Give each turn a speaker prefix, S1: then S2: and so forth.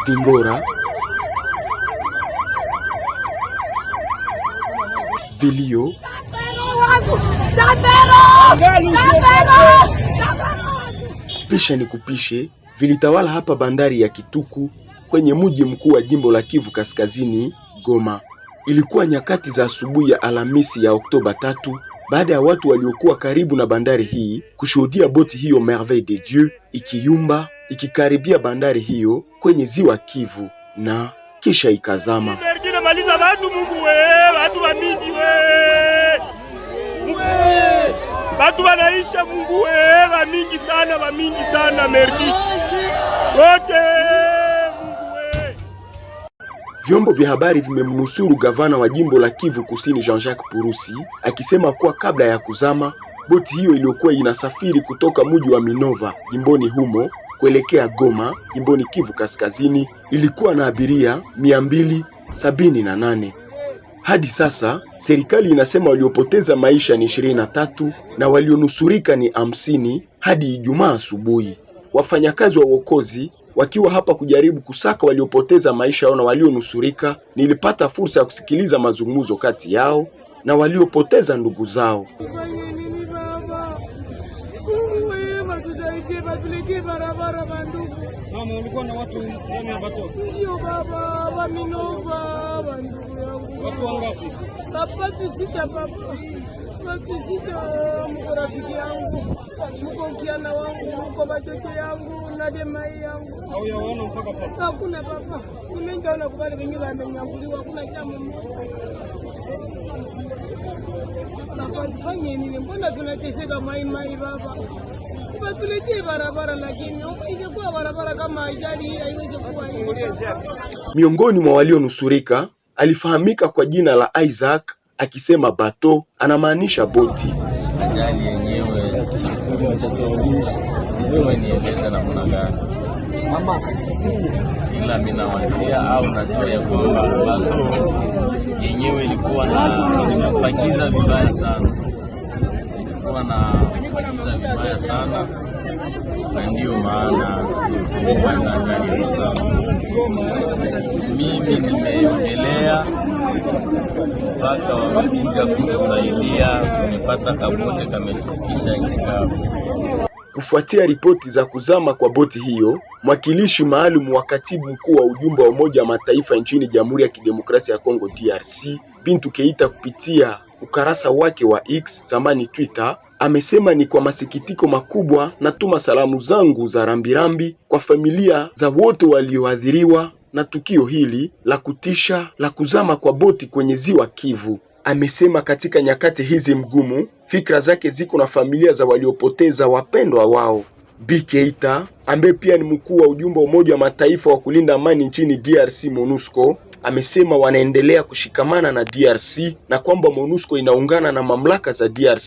S1: vingora, vilio, pisha ni kupishe vilitawala hapa bandari ya Kituku kwenye mji mkuu wa jimbo la Kivu Kaskazini, Goma. Ilikuwa nyakati za asubuhi ya Alhamisi ya Oktoba 3 baada ya watu waliokuwa karibu na bandari hii kushuhudia boti hiyo Merveille de Dieu ikiyumba ikikaribia bandari hiyo kwenye ziwa Kivu na kisha ikazama.
S2: Maliza watu Mungu watu wa mingi watu wanaisha Mungu wa mingi sana merdi. Wote Mungu
S1: Vyombo vya habari vimemnusuru gavana wa jimbo la Kivu Kusini Jean-Jacques Purusi akisema kuwa kabla ya kuzama boti hiyo iliyokuwa inasafiri kutoka mji wa Minova jimboni humo kuelekea Goma jimboni Kivu Kaskazini ilikuwa na abiria 278. Hadi sasa serikali inasema waliopoteza maisha ni 23 na walionusurika ni 50 hadi Ijumaa asubuhi. Wafanyakazi wa uokozi wakiwa hapa kujaribu kusaka waliopoteza maisha yao na walionusurika, nilipata fursa ya kusikiliza mazungumzo kati yao na waliopoteza ndugu zao.
S2: Mama, ulikuwa na watu ndani ya bato?
S3: Ndio baba, wa Minova, wa ndugu yangu.
S2: Watu wangapi?
S3: Watu sita baba. Watu sita, mko rafiki yangu, mko kiana wangu, mko batoto yangu na demai yangu.
S2: Au yaona mpaka sasa?
S3: Hakuna baba. Nimeenda na kubali wengine wamenyambuliwa, hakuna jambo moja. Baba tufanye nini? Mbona tunateseka mai baba? Sibatulete barabara lakini ingekuwa barabara kama ajali hii haiwezi kuwa hivi.
S1: Miongoni mwa walionusurika alifahamika kwa jina la Isaac akisema bato anamaanisha boti.
S4: Ajali yenyewe sijui nieleza namna gani. Ila mimi nawazia au najua ya kwamba bato yenyewe ilikuwa na pakiza vibaya sana. Na ndio maana mimi nimeongelea mpaka wamekuja kutusaidia, tumepata kabote kametufikisha nchi kavu.
S1: Kufuatia ripoti za kuzama kwa boti hiyo, mwakilishi maalum wa katibu mkuu wa ujumbe wa Umoja wa Mataifa nchini Jamhuri ya Kidemokrasia ya Kongo DRC, Bintu Keita, kupitia ukarasa wake wa X zamani Twitter, amesema ni kwa masikitiko makubwa natuma salamu zangu za rambirambi kwa familia za wote walioathiriwa na tukio hili la kutisha la kuzama kwa boti kwenye ziwa Kivu. Amesema katika nyakati hizi mgumu, fikra zake ziko na familia za waliopoteza wapendwa wao. Bi Keita, ambaye pia ni mkuu wa ujumbe wa Umoja wa Mataifa wa kulinda amani nchini DRC MONUSCO, amesema wanaendelea kushikamana na DRC na kwamba MONUSCO inaungana na mamlaka za DRC